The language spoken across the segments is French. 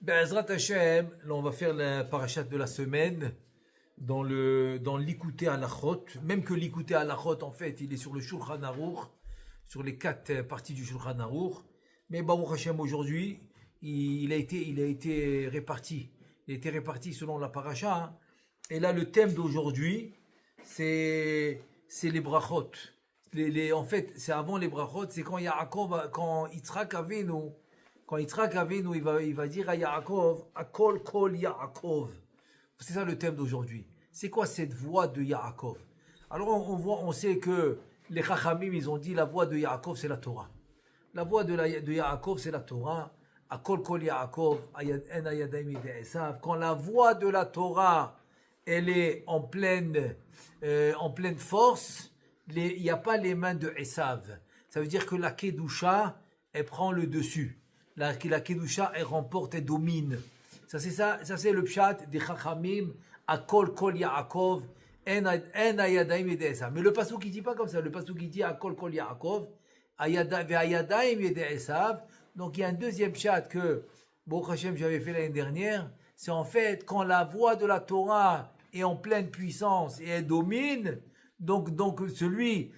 Be'ezrat Hashem, là on va faire la parachat de la semaine dans l'Ikouté Halachot. Même que l'Ikouté Halachot, en fait, il est sur le Shulchan Aruch, sur les 4 parties du Shulchan Aruch. Mais Baruch Hashem, aujourd'hui, il a été réparti. Il a été réparti selon la paracha. Hein. Et là, le thème d'aujourd'hui, c'est les brachot. En fait, c'est avant les brachot, c'est quand Yaakov, quand Yitzhak Avinu, il va dire à Yaakov, Akol Kol Yaakov. C'est ça le thème d'aujourd'hui. C'est quoi cette voix de Yaakov? Alors on sait que les Chachamim, ils ont dit la voix de Yaakov, c'est la Torah. La voix de Yaakov, c'est la Torah. Akol Kol Yaakov, En Ayadaim de Esav. Quand la voix de la Torah, elle est en pleine force, il n'y a pas les mains de Esav. Ça veut dire que la Kedusha, elle prend le dessus. La Kedusha, elle remporte, elle domine. Ça c'est le pshat des Chachamim, Akol Kol Yaakov, En Ayadaim de Esav. Mais le pasuk qui dit pas comme ça. Le pasuk qui dit Akol Kol Yaakov, Ayadaim de Esav. Donc il y a un deuxième pshat que Baruch Hashem j'avais fait l'année dernière. C'est en fait quand la voix de la Torah est en pleine puissance et elle domine. Donc celui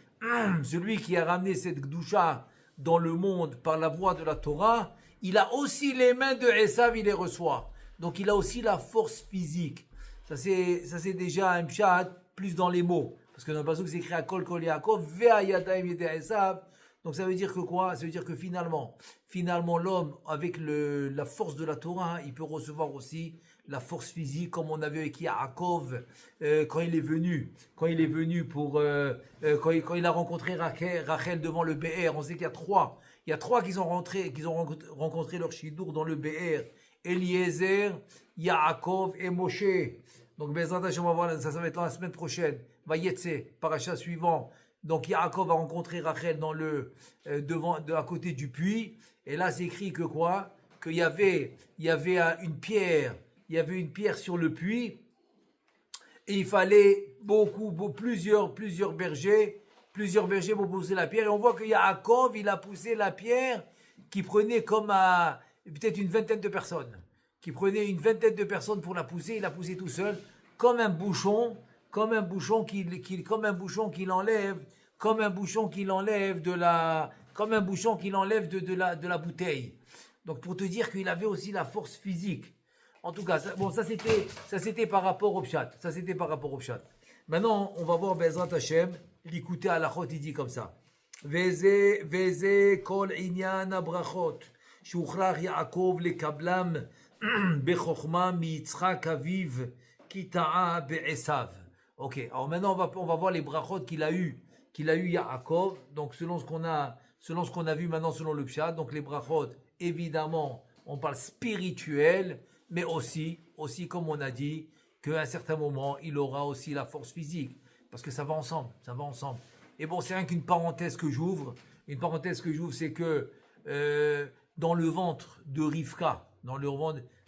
qui a ramené cette Gdusha dans le monde par la voix de la Torah, il a aussi les mains de Esav, il les reçoit. Donc il a aussi la force physique. Ça c'est déjà un pshat plus dans les mots. Parce que dans le passage c'est écrit à Kol Kol Yaakov, Ve'a Yadayim Yede Esav. Donc ça veut dire que quoi? Ça veut dire que finalement l'homme avec la force de la Torah, hein, il peut recevoir aussi la force physique, comme on a vu avec Yaakov quand il est venu pour quand il a rencontré Rachel devant le Be'er. On sait qu'il y a trois qui ont rencontré leur shidour dans le Be'er. Eliezer, Yaakov et Moshe. Donc Bezrat Hashem, on va voir ça va être la semaine prochaine. Vayetse, paracha suivant. Donc Yaakov a rencontré Rachel à côté du puits. Et là c'est écrit que quoi? Qu'il y avait une pierre. Il y avait une pierre sur le puits. Et il fallait plusieurs bergers pour pousser la pierre. Et on voit que Yaakov, il a poussé la pierre qui prenait peut-être une vingtaine de personnes. Pour la pousser. Il a poussé tout seul, comme un bouchon qu'il enlève de la bouteille. Donc pour te dire qu'il avait aussi la force physique. En tout cas, ça c'était par rapport au pshat. Maintenant, on va voir Bezrat Hashem, l'écouter à la chot, il dit comme ça. Veze kol inyan abrachot, shukhrach Yaakov lekablam bechokma miyitzchak aviv kita'a be'esav. Ok, alors maintenant on va voir les brachot qu'il a eu Yaakov. Donc selon ce qu'on a vu maintenant selon le pshat, donc les brachot, évidemment, on parle spirituel, mais aussi comme on a dit, qu'à un certain moment, il aura aussi la force physique. Parce que ça va ensemble. Et bon, c'est rien qu'une parenthèse que j'ouvre. C'est que dans le ventre de Rivka,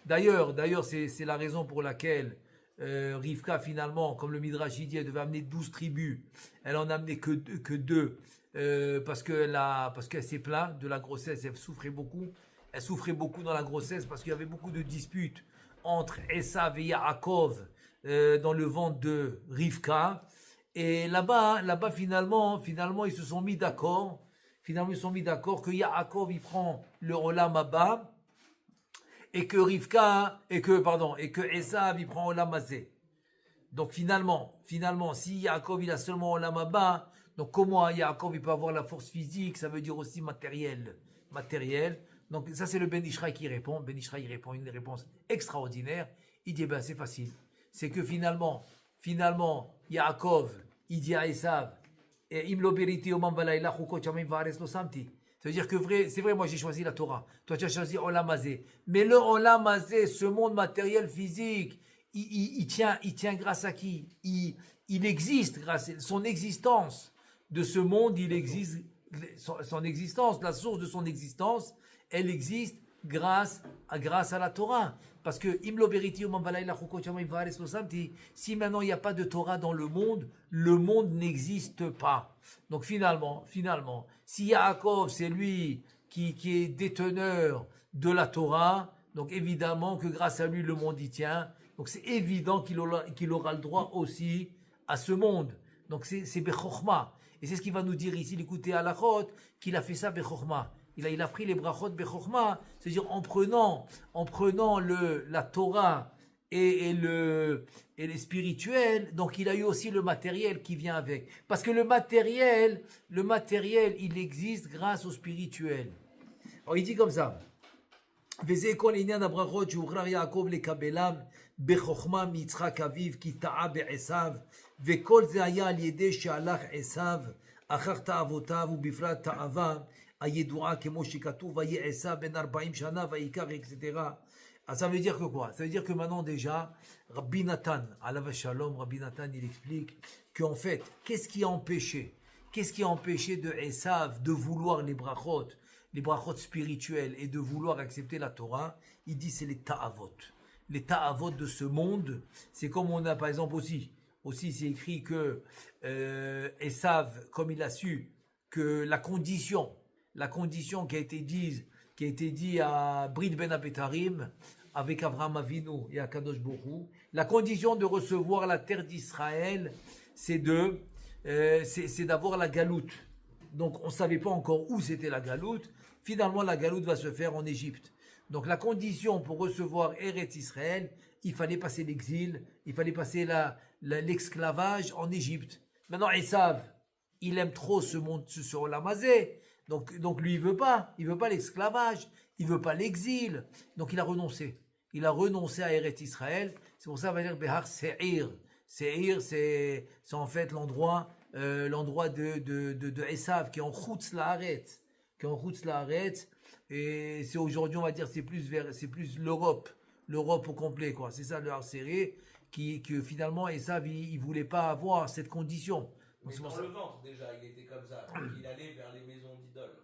d'ailleurs, c'est la raison pour laquelle Rivka, finalement, comme le Midrash dit, elle devait amener 12 tribus. Elle en a amené que 2. Parce qu'elle s'est plainte de la grossesse, elle souffrait beaucoup dans la grossesse parce qu'il y avait beaucoup de disputes entre Esav et Yaakov dans le ventre de Rivka. Et là-bas, finalement, ils se sont mis d'accord. Que Yaakov, il prend le Olam Haba et que Esav, il prend Olam Hazé. Donc finalement, si Yaakov, il a seulement Olam Haba, donc comment Yaakov, il peut avoir la force physique? Ça veut dire aussi matériel. Donc ça c'est le Ben Ishraï qui répond. Ben Ishraï répond une réponse extraordinaire. Il dit c'est facile. C'est que finalement Yaakov il dit à Esav Imlo beriti omam valayla chukot shamim vaaretz lo samti. Ça veut dire que c'est vrai, moi j'ai choisi la Torah. Toi tu as choisi Olam Hazé. Mais le Olam Hazé, ce monde matériel physique, il tient grâce à qui? Il existe grâce à son existence de ce monde. Il existe son existence, la source de son existence. Elle existe grâce à la Torah. Parce que si maintenant il n'y a pas de Torah dans le monde n'existe pas. Donc finalement, si Yaakov c'est lui qui est déteneur de la Torah, Donc évidemment que grâce à lui, le monde y tient. Donc c'est évident qu'il aura le droit aussi à ce monde. Donc c'est Bechorma. Et c'est ce qu'il va nous dire ici, l'écouter à la Chot, qu'il a fait ça Bechorma. Il a pris les brachot Bechorma, c'est-à-dire en prenant la Torah et les spirituels, donc il a eu aussi le matériel qui vient avec. Parce que le matériel, il existe grâce au spirituel. Alors il dit comme ça. וזה כל עניין הברכות שהוכרח יעקב לקבלם בחוכמה מיצחק אביו כי טעה בעשיו וכל זה היה על ידי שהלך עשיו אחר תאוותיו ובפרט תאווה הידועה כמו שכתוב ויהי עשיו בן 40 שנה ויקח etc. Alors ça veut dire que quoi? Ça veut dire que maintenant déjà Rabbi Nathan, alav shalom, Rabbi Nathan il explique qu'en fait qu'est-ce qui a empêché de Esav de vouloir les brachot spirituels et de vouloir accepter la Torah? Il dit c'est les ta'avot de ce monde. C'est comme on a par exemple aussi c'est écrit que Esav, comme il a su que la condition qui a été dit à Brit Ben Abetarim avec Avraham Avinu et Akadosh Borou Hu, la condition de recevoir la terre d'Israël, c'est d'avoir la galoute. Donc on ne savait pas encore où c'était la galoute. Finalement, la galoute va se faire en Égypte. Donc la condition pour recevoir Eretz Israël, il fallait passer l'exil, il fallait passer l'esclavage en Égypte. Maintenant, Esav, il aime trop ce monde, ce Olamazé. Donc lui, il veut pas l'esclavage, il veut pas l'exil. Donc il a renoncé. Il a renoncé à Eretz Israël. C'est pour ça qu'on va dire Behar Seir. Seir, c'est en fait l'endroit de Esav qui est en Chutz Laaretz. Et c'est aujourd'hui, on va dire, c'est plus l'Europe au complet, quoi. C'est ça le Har Seir, que finalement Esav, il voulait pas avoir cette condition. Mais dans le ventre, déjà, il était comme ça. Il allait vers les maisons d'idoles.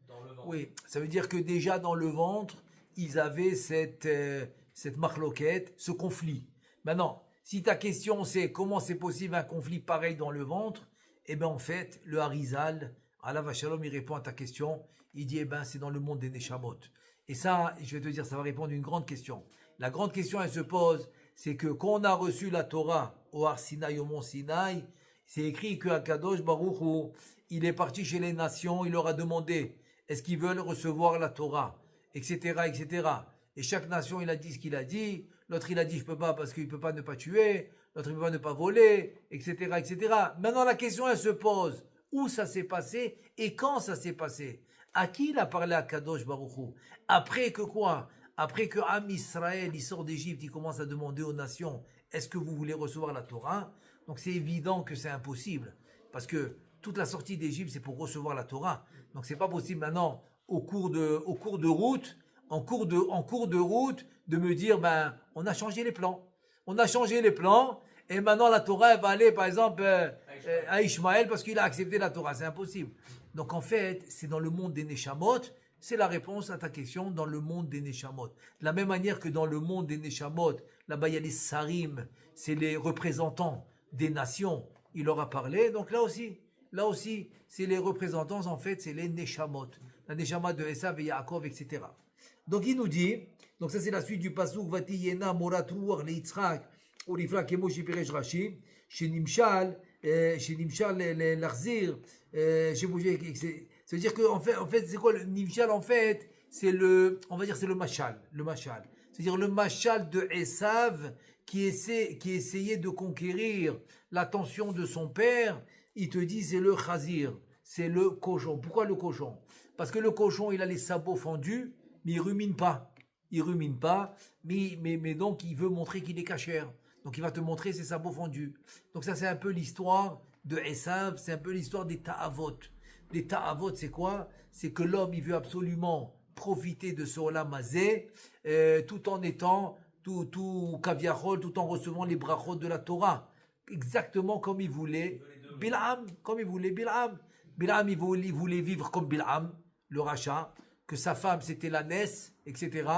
Dans le ventre. Oui, ça veut dire que déjà dans le ventre, ils avaient cette marloquette, ce conflit. Maintenant, si ta question c'est comment c'est possible un conflit pareil dans le ventre, eh bien en fait, le Harizal, alav shalom, il répond à ta question. Il dit, eh ben c'est dans le monde des Neshamot. Et ça, je vais te dire, ça va répondre à une grande question. La grande question, elle se pose, c'est que quand on a reçu la Torah au Har Sinaï, au mont Sinaï, c'est écrit que Akadosh Baruch Hu, il est parti chez les nations, il leur a demandé est-ce qu'ils veulent recevoir la Torah, etc. Et chaque nation, il a dit ce qu'il a dit. L'autre, il a dit je peux pas parce qu'il peut pas ne pas tuer. L'autre, il peut pas ne pas voler, etc. Maintenant, la question, elle se pose où ça s'est passé et quand ça s'est passé. À qui il a parlé à Kadosh Baruch Hu? Après que quoi? Après que Am Israël, il sort d'Égypte, il commence à demander aux nations est-ce que vous voulez recevoir la Torah? Donc c'est évident que c'est impossible, parce que toute la sortie d'Égypte, c'est pour recevoir la Torah. Donc c'est pas possible maintenant, en cours de route, de me dire, ben, on a changé les plans. Et maintenant la Torah, elle va aller, par exemple, à Ishmaël, parce qu'il a accepté la Torah. C'est impossible. Donc en fait, c'est dans le monde des Neshamot, c'est la réponse à ta question, dans le monde des Neshamot. De la même manière que dans le monde des Neshamot, là-bas il y a les Sarim, c'est les représentants des nations, il leur a parlé. Donc là aussi, c'est les représentants, en fait, c'est les Neshamot. La Neshama de Esav et Yaakov, etc. Donc il nous dit, donc ça c'est la suite du pasuk, Vatiyena morat ruach leItzchak, ou l'ifra kemo shipiresh Rashi, shenimshal l'achzir, c'est-à-dire que en fait, c'est quoi le nimshal? En fait, on va dire c'est le mashal. C'est-à-dire le mashal de Esav qui essayait de conquérir l'attention de son père. Il te dit c'est le chazir, c'est le cochon. Pourquoi le cochon? Parce que le cochon, il a les sabots fendus, mais il rumine pas, mais donc il veut montrer qu'il est cachère. Donc il va te montrer ses sabots fendus. Donc ça c'est un peu l'histoire de Esav, c'est un peu l'histoire des ta'avot. Les ta'avot, c'est quoi? C'est que l'homme, il veut absolument profiter de ce olam hazé, tout en étant tout kaviarol, tout en recevant les brachot de la Torah, exactement comme il voulait Bil'am, Bil'am, il voulait vivre comme Bil'am, le rachat, que sa femme c'était l'ânesse, etc.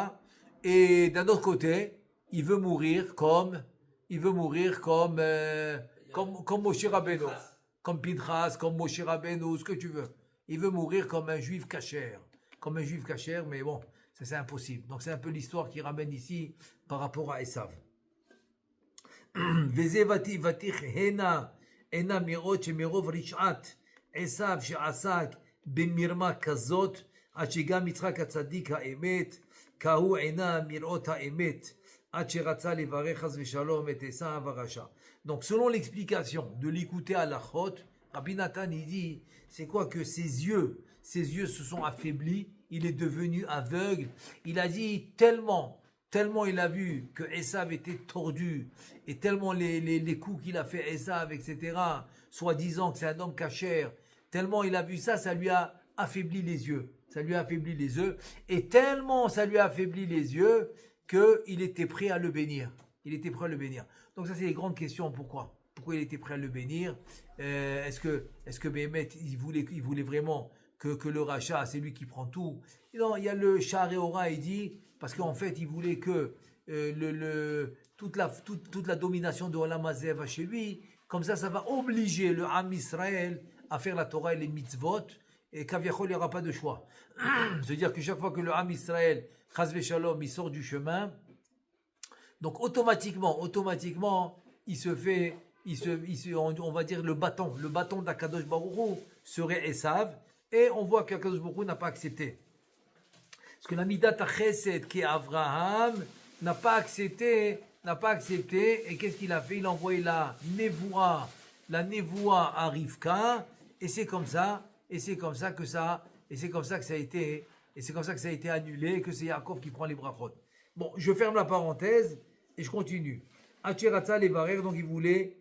Et d'un autre côté, il veut mourir comme Moshe Rabbeinu, comme Pinchas, comme Moshe Rabbeinu, ce que tu veux. Il veut mourir comme un juif cachère, mais bon, Ça, c'est impossible. Donc, c'est un peu l'histoire qui ramène ici par rapport à Esav. וזה הנה מראות שמרוב רשעת עשיו שעסק במרמה כזאת, עד שגם יצחק הצדיק האמת, כהוא עינה מראות האמת, עד שרצה לברך חס ושלום את עשיו הרשע. Donc selon l'explication de l'écouter à la chôte, Rabbi Nathan il dit, c'est quoi que ses yeux se sont affaiblis, il est devenu aveugle, il a dit tellement il a vu que Esav était tordu, et tellement les coups qu'il a fait Esav, etc., soi-disant que c'est un homme cachère, tellement il a vu ça, ça lui a affaibli les yeux. Ça lui a affaibli les yeux, et tellement ça lui a affaibli les yeux, qu'il était prêt à le bénir. Il était prêt à le bénir. Donc ça, c'est les grandes questions. Pourquoi il était prêt à le bénir? Est-ce que Béhémet, il voulait vraiment que le rachat, c'est lui qui prend tout? Et non, il y a le Shareora, il dit, parce qu'en fait, il voulait que toute la domination de Olam Hazeh va chez lui. Comme ça va obliger le Ham Israël à faire la Torah et les mitzvot, et qu'Aviachol, il n'y aura pas de choix. C'est-à-dire que chaque fois que le Ham Israël, Chas v'Shalom, il sort du chemin, donc automatiquement, on va dire le bâton d'Akadosh Baruch Hu serait Esav, et on voit qu'Akadosh Baruch Hu n'a pas accepté. Parce que la Midat HaChesed qui est Abraham n'a pas accepté, et qu'est-ce qu'il a fait? Il a envoyé la Nevoua à Rivka, et c'est comme ça que ça a été annulé, que c'est Yaakov qui prend les brachot. Bon, je ferme la parenthèse et je continue. Hachiratza levarer, donc il voulait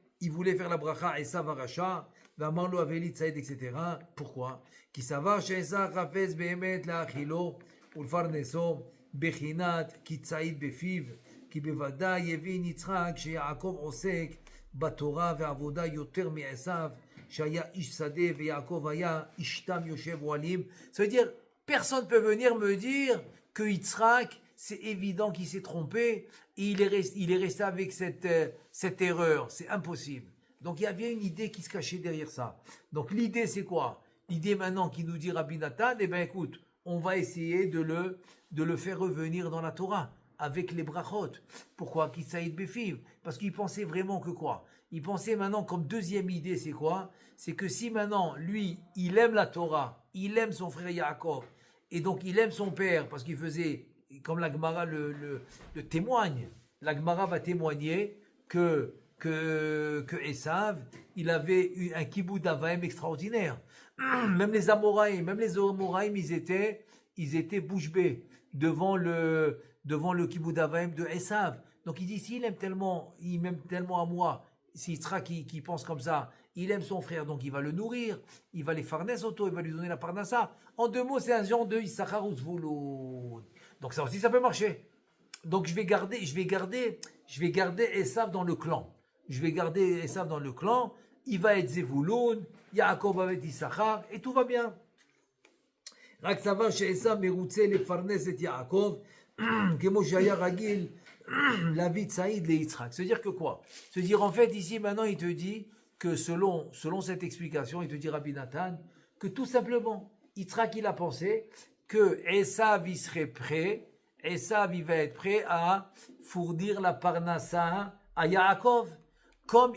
faire la bracha Esav Arasha, Vamarlo Aveli Tzaïd, etc. Pourquoi? Qui savoir chez Esav Rafez Behemet la Achilo, Ulfarneso, Bechinat, qui Tzaïd Befiv, qui Bevada Yevin Yitzhak, chez Yaakov Osek, Batora ve'avoda yoter mi Esav, Shaya Ish Sadeh ve'Yaakov Haya Ishtam Yoshev Walim. Ça veut dire, personne ne peut venir me dire que Yitzhak, c'est évident qu'il s'est trompé, et il est resté avec cette erreur. C'est impossible. Donc il y avait une idée qui se cachait derrière ça. Donc l'idée c'est quoi? L'idée maintenant qui nous dit Rabbi Nathan, eh bien écoute, on va essayer de le faire revenir dans la Torah, avec les brachot. Pourquoi? Kitsaïd Befiv. Parce qu'il pensait vraiment que quoi? Il pensait maintenant comme deuxième idée, c'est quoi? C'est que si maintenant, lui, il aime la Torah, il aime son frère Yaakov, et donc il aime son père, parce qu'il faisait, comme la Gemara le témoigne, la Gemara va témoigner que Esav, il avait eu un kibbutz d'Avaim extraordinaire. Même les Amoraïm, ils étaient bouche bée devant le kibbutz d'Avaim de Esav. Donc il dit, s'il m'aime tellement à moi, si Yitzhak qui pense comme ça, il aime son frère, donc il va le nourrir, il va les farnes auto, il va lui donner la parnassa. En deux mots, c'est un genre de Issachar ou Zvulun. Donc ça aussi, ça peut marcher. Donc je vais garder Esav dans le clan. Il va être Zvulun, Yaakov va être Issachar, et tout va bien. רק סבר שעשיו מרוצה לפרנס את יעקב, כמו שהיה רגיל להביא ציד ליצחק. C'est-à-dire que quoi? C'est-à-dire en fait ici maintenant il te dit que selon cette explication, il te dit Rabbi Nathan, que tout simplement Yitzhak il a pensé que Esav il serait prêt, Esav il va être prêt à fournir la parnassa à Yaakov, comme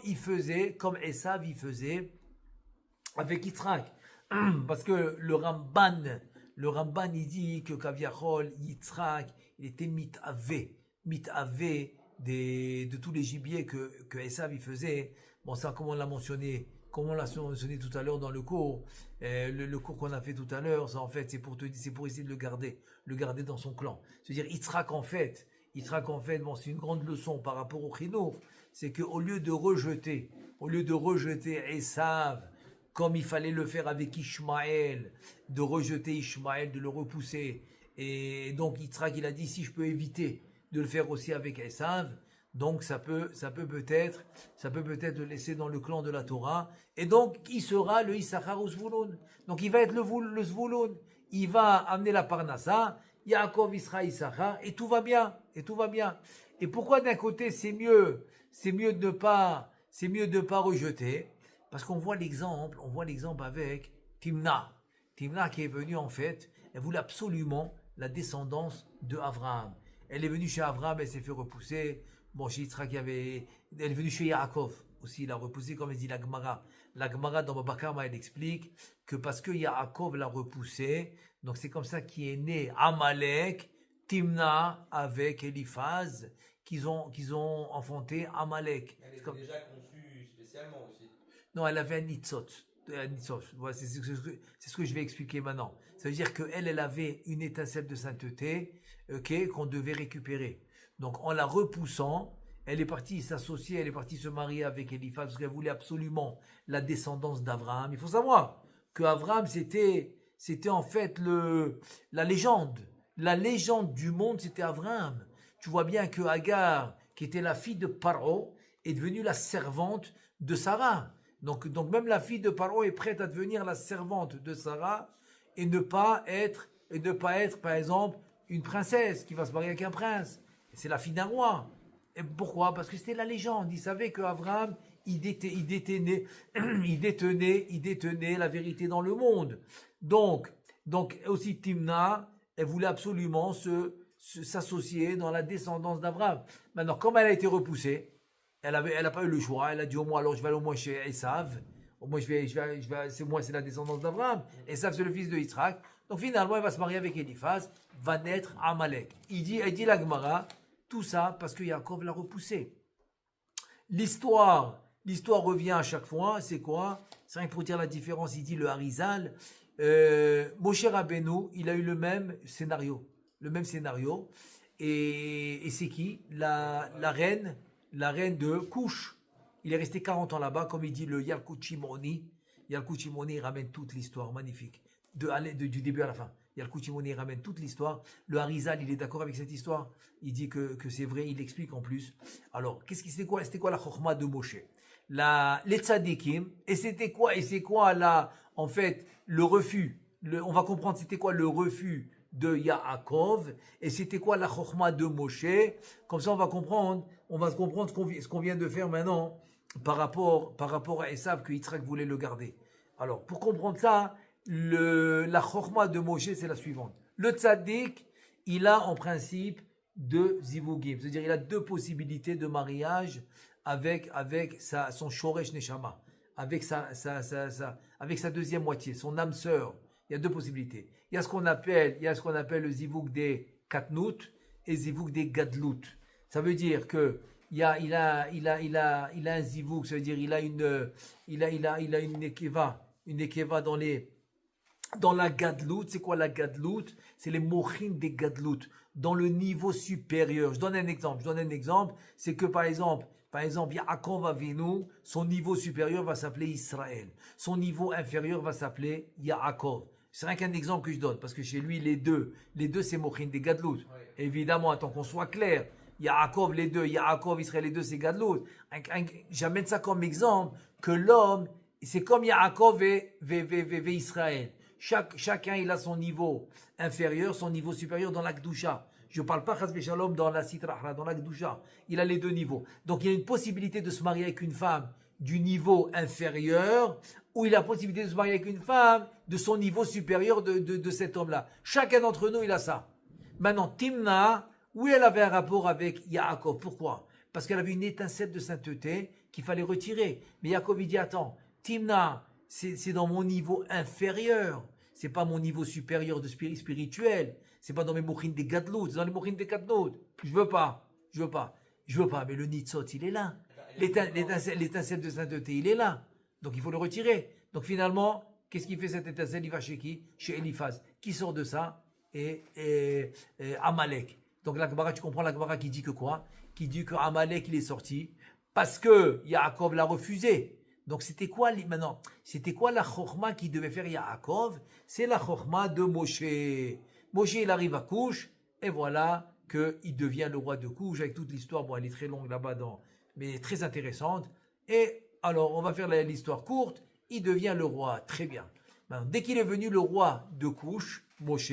Esav il faisait avec Yitzhak. Parce que le Ramban il dit que Kaviachol, Yitzhak, il était mitavé de tous les gibiers que Esav il faisait. Bon, ça, comme on l'a mentionné tout à l'heure dans le cours, le cours qu'on a fait tout à l'heure, ça en fait, c'est pour essayer de le garder dans son clan. C'est-à-dire, Yitzhak en fait, bon, c'est une grande leçon par rapport au Chinour, c'est qu'au lieu de rejeter Esav, comme il fallait le faire avec Ishmaël, de rejeter Ishmaël, de le repousser. Et donc Yitzhak, il a dit, si je peux éviter de le faire aussi avec Esav, donc ça peut peut-être le laisser dans le clan de la Torah. Et donc, il sera le Issachar ou Zvulun. Donc, il va être le Zvulun. Il va amener la Parnassa, Yaakov, Israël, Issachar, et tout va bien. Et pourquoi d'un côté, c'est mieux de ne pas rejeter? Parce qu'on voit l'exemple avec Timna. Timna qui est venue en fait, elle voulait absolument la descendance de Abraham. Elle est venue chez Abraham, elle s'est fait repousser. Bon, chez Yitzhak, elle est venue chez Yaakov aussi, il a repoussé, comme elle dit la Gemara. La Gemara dans Baba Kama, elle explique que parce que Yaakov l'a repoussé, donc c'est comme ça qu'est né Amalek, Timna avec Eliphaz, qu'ils ont enfanté Amalek. Elle était déjà conçue spécialement aussi. Non, elle avait un nitzot. Voilà, c'est ce que je vais expliquer maintenant. Ça veut dire qu'elle avait une étincelle de sainteté qu'on devait récupérer. Donc en la repoussant, elle est partie s'associer, elle est partie se marier avec Eliphaz parce qu'elle voulait absolument la descendance d'Abraham. Il faut savoir que Abraham, c'était en fait la légende. La légende du monde, c'était Abraham. Tu vois bien que Agar, qui était la fille de Paro, est devenue la servante de Sarah. Donc même la fille de Paro est prête à devenir la servante de Sarah et ne pas être, par exemple, une princesse qui va se marier avec un prince. C'est la fille d'un roi. Et pourquoi? Parce que c'était la légende. Il savait qu'Abraham, il détenait la vérité dans le monde. Donc aussi Timna, elle voulait absolument s'associer dans la descendance d'Abraham. Maintenant, comme elle a été repoussée, elle a pas eu le choix. Elle a dit au moins, alors je vais aller au moins chez Esav. Au moins, c'est la descendance d'Abraham. Esav, c'est le fils de Yitzhak. Donc finalement, elle va se marier avec Eliphaz, va naître Amalek. Elle dit la Gemara, tout ça parce que Yaakov l'a repoussé. L'histoire revient à chaque fois. C'est quoi? C'est rien que pour dire la différence. Il dit le Harizal. Moshe Rabbeinu, il a eu le même scénario. Et c'est qui? La reine de Couche. Il est resté 40 ans là-bas, comme il dit le Yalkut Shimoni. Yalkut Shimoni, il ramène toute l'histoire, magnifique. Du début à la fin. Yalkut Shimoni, il ramène toute l'histoire. Le Harizal, il est d'accord avec cette histoire. Il dit que c'est vrai, il explique en plus. Alors, c'était quoi la Chokhma de Moshe? Les tzadikim, et c'est quoi là, en fait, le refus? On va comprendre c'était quoi le refus de Yaakov, et c'était quoi la Chokhma de Moshe. Comme ça, on va comprendre ce qu'on vient de faire maintenant par rapport à Esav que Yitzhak voulait le garder. Alors, pour comprendre ça, la Chokhma de Moshe, c'est la suivante. Le tzaddik, il a en principe deux zivugim, c'est-à-dire il a deux possibilités de mariage avec son shoresh neshama, avec sa deuxième moitié, son âme sœur. Il y a deux possibilités. Il y a ce qu'on appelle le zivug des katnout et zivug des gadlout. Ça veut dire que il a un zivug, ça veut dire il a une nekeva dans la gadlout. C'est quoi la gadlout? C'est les mochin des gadlout dans le niveau supérieur. Je donne un exemple. C'est que par exemple, Yaakov Avinu, son niveau supérieur va s'appeler Israël. Son niveau inférieur va s'appeler Yaakov. C'est rien qu'un exemple que je donne, parce que chez lui, les deux c'est mochin des gadlout. Oui. Évidemment, attends qu'on soit clair. Yaakov, Israël, les deux, c'est gadlout. J'amène ça comme exemple que l'homme, c'est comme Yaakov et Israël. Chacun, il a son niveau inférieur, son niveau supérieur dans la Kedusha. Je ne parle pas Chas Shalom dans la Sitra, dans la Kedusha. Il a les deux niveaux. Donc, il y a une possibilité de se marier avec une femme du niveau inférieur, ou il a la possibilité de se marier avec une femme de son niveau supérieur de cet homme-là. Chacun d'entre nous, il a ça. Maintenant, Timna, oui, elle avait un rapport avec Yaakov. Pourquoi? Parce qu'elle avait une étincelle de sainteté qu'il fallait retirer. Mais Yaakov, il dit, attends, Timna, c'est dans mon niveau inférieur. C'est pas mon niveau supérieur de spirituel. C'est pas dans mes mochines des gadlout, c'est dans les mochines des gadlout. Je veux pas. Mais le nitzot, il est là. L'étincelle de sainteté, il est là. Donc il faut le retirer. Donc finalement, qu'est-ce qui fait cette étincelle? Il va chez qui? Chez Eliphaz. Qui sort de ça? Et Amalek. Donc la Gemara, tu comprends la Gemara qui dit que quoi? Qui dit que Amalek, il est sorti parce que Yaakov l'a refusé. Donc c'était quoi maintenant? C'était quoi la chokhma qui devait faire Yaakov? C'est la chokhma de Moshe. Moshe, il arrive à Couche, et voilà qu'il devient le roi de Couche, avec toute l'histoire. Bon, elle est très longue là-bas, mais très intéressante. Et alors, on va faire l'histoire courte. Il devient le roi, très bien. Maintenant, dès qu'il est venu le roi de Couche, Moshe,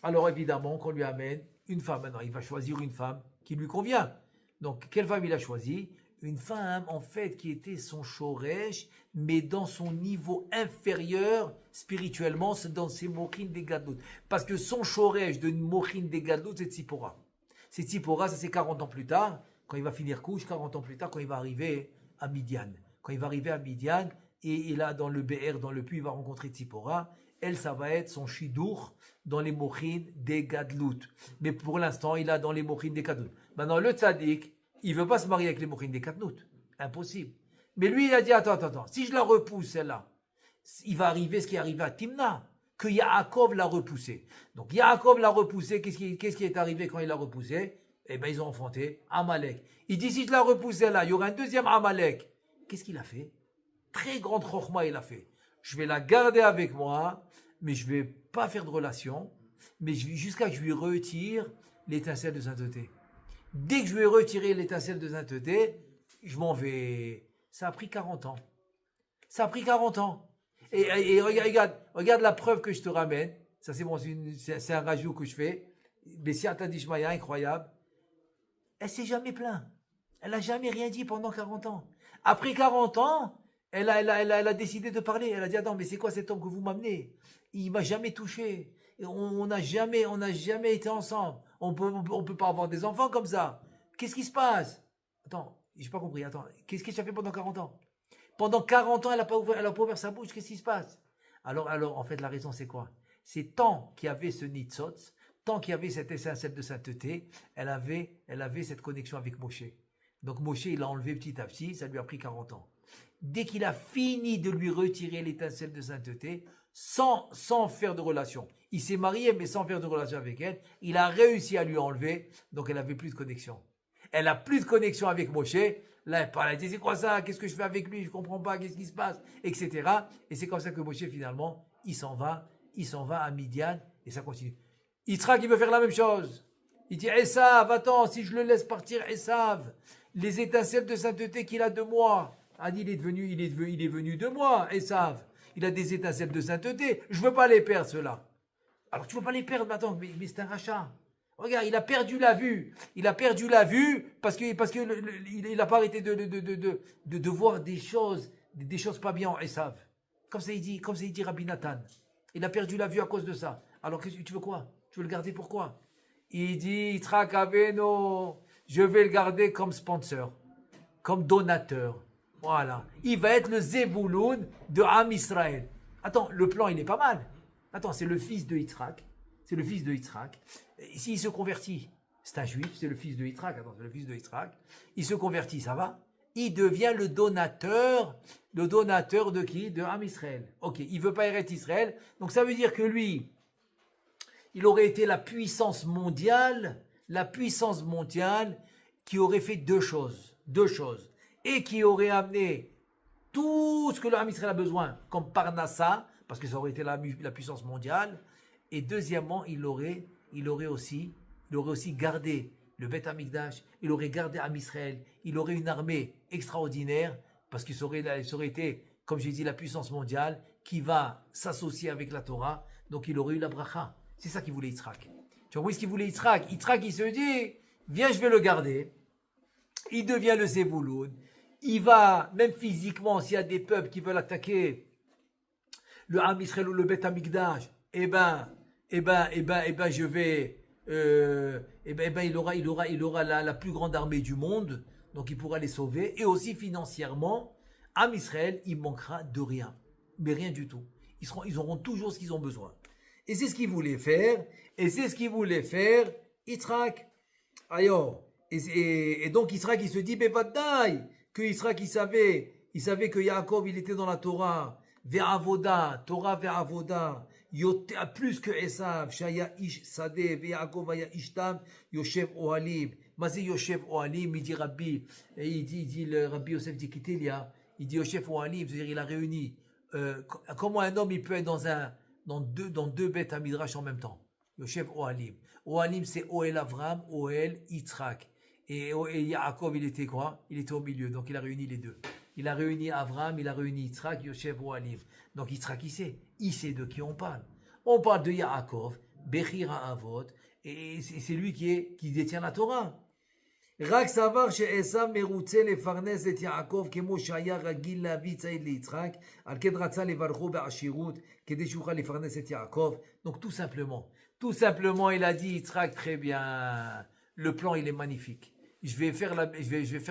alors évidemment qu'on lui amène une femme. Maintenant, il va choisir une femme qui lui convient. Donc, quelle femme il a choisi? Une femme, en fait, qui était son shoresh, mais dans son niveau inférieur, spirituellement, c'est dans ses mochines des gadlout. Parce que son shoresh de mochines des gadlout, c'est Tzipora. C'est Tzipora, ça c'est 40 ans plus tard, quand il va finir couche, 40 ans plus tard, quand il va arriver à Midian. Quand il va arriver à Midian, et là, dans le BR, dans le puits, il va rencontrer Tzipora. Elle, ça va être son shidour dans les mochines des gadlout. Mais pour l'instant, il a dans les mochines des gadlout. Maintenant, le tzaddik, il veut pas se marier avec les mochines des gadlout. Impossible. Mais lui, il a dit, attends, si je la repousse, celle-là, il va arriver ce qui est arrivé à Timna, que Yaakov l'a repoussé. Donc, Yaakov l'a repoussé. Qu'est-ce qui est arrivé quand il l'a repoussé? Eh bien, ils ont enfanté Amalek. Il dit, si je la repoussais là, il y aura un deuxième Amalek. Qu'est-ce qu'il a fait? Très grande chokhma il a fait. Je vais la garder avec moi, mais je vais pas faire de relation, mais jusqu'à que je lui retire l'étincelle de sainteté. Dès que je lui ai retiré l'étincelle de sainteté, je m'en vais. Ça a pris 40 ans. Ça a pris 40 ans. Et regarde la preuve que je te ramène. Ça, c'est bon, c'est un rajout que je fais. Mais si Atadishmaya, incroyable. Elle s'est jamais plainte. Elle n'a jamais rien dit pendant 40 ans. Après 40 ans, elle a décidé de parler. Elle a dit, attends, mais c'est quoi cet homme que vous m'amenez? Il m'a jamais touché. On n'a jamais été ensemble. On peut pas avoir des enfants comme ça. Qu'est-ce qui se passe? Attends, j'ai pas compris. Attends, qu'est-ce que tu as fait pendant 40 ans? Pendant 40 ans, elle a pas ouvert sa bouche. Qu'est-ce qui se passe? Alors, en fait, la raison, c'est quoi? C'est tant qu'il y avait ce nitzotz, tant qu'il y avait cette étincelle de sainteté, elle avait cette connexion avec Moshe. Donc, Moshe, il l'a enlevé petit à petit. Ça lui a pris 40 ans. Dès qu'il a fini de lui retirer l'étincelle de sainteté, sans faire de relation. Il s'est marié, mais sans faire de relation avec elle. Il a réussi à lui enlever, donc elle n'avait plus de connexion. Elle n'a plus de connexion avec Moshe. Là, elle parle, elle dit, c'est quoi ça? Qu'est-ce que je fais avec lui? Je ne comprends pas, qu'est-ce qui se passe? Etc. Et c'est comme ça que Moshe, finalement, il s'en va à Midian, et ça continue. Yitzhak, il veut faire la même chose. Il dit, Esav, attends, si je le laisse partir, Esav, les étincelles de sainteté qu'il a de moi. Adi, il est venu de moi, Esav. Il a des étincelles de sainteté. Je ne veux pas les perdre, ceux-là. Alors, tu ne veux pas les perdre maintenant, mais c'est un rachat. Regarde, il a perdu la vue. Il a perdu la vue parce qu'il n'a pas arrêté de voir des choses pas bien en Esav. Comme ça, il dit Rabbi Nathan. Il a perdu la vue à cause de ça. Alors, tu veux quoi? Tu veux le garder pourquoi? Il dit, Yitzhak Aveno, je vais le garder comme sponsor, comme donateur. Voilà. Il va être le Zevouloun de Am Israël. Attends, le plan, il est pas mal. Attends, c'est le fils de Yitzhak. C'est le fils de Yitzhak. S'il se convertit, c'est un juif, c'est le fils de Yitzhak. Attends, c'est le fils de Yitzhak. Il se convertit, ça va? Il devient le donateur de qui? De Am Israël. Ok, il veut pas hériter Israël. Donc ça veut dire que lui, il aurait été la puissance mondiale qui aurait fait deux choses. Et qui aurait amené tout ce que le Ham Israël a besoin, comme Parnassa, parce que ça aurait été la puissance mondiale. Et deuxièmement, il aurait aussi gardé le Beth Amikdash, il aurait gardé Ham Israël, il aurait une armée extraordinaire, parce qu'il aurait été, comme j'ai dit, la puissance mondiale qui va s'associer avec la Torah. Donc il aurait eu la bracha. C'est ça qu'il voulait Yitzhak. Tu vois, où est-ce qu'il voulait Yitzhak? Yitzhak, il se dit, viens, je vais le garder. Il devient le Zevouloun. Il va, même physiquement, s'il y a des peuples qui veulent attaquer le Ham Israël ou le Beth Amikdash, il aura la plus grande armée du monde, donc il pourra les sauver. Et aussi financièrement, Ham Israël, il manquera de rien, mais rien du tout. Ils auront toujours ce qu'ils ont besoin. Et c'est ce qu'il voulait faire, Yitzhak. Alors, et donc Yitzhak, il se dit, Bevadai, que Yitzhak, il savait que Yaakov, il était dans la Torah, Torah ve'avoda, plus que Esav, Shaya ish sadeh, ve'Yaakov aya ishtam, Yoshev ohalim. Mazé Yoshev ohalim, il dit Rabbi, et il dit le Rabbi Yosef dit Kitelia, il dit Yoshev ohalim, c'est-à-dire il a réuni, comment un homme il peut être dans deux bêtes à Midrash en même temps. Yoshev ohalim. Ohalim, c'est Oel Avram, Oel Yitzhak. Et Yaakov, il était quoi? Il était au milieu, donc il a réuni les deux. Il a réuni Avram, il a réuni Yitzhak, Yoshev ohalim. Donc Yitzhak, il sait de qui on parle. On parle de Yaakov, Bechir Avot, et c'est lui qui détient la Torah. רק סבר שעשיו מרוצה לפרנס את יעקב כמו שהיה רגיל להביא ציד ליצחק, על כן רצה לברכו בעשירות כדי שיוכל לפרנס את יעקב. Donc tout simplement il a dit Yitzhak, très bien, le plan il est magnifique. Je vais faire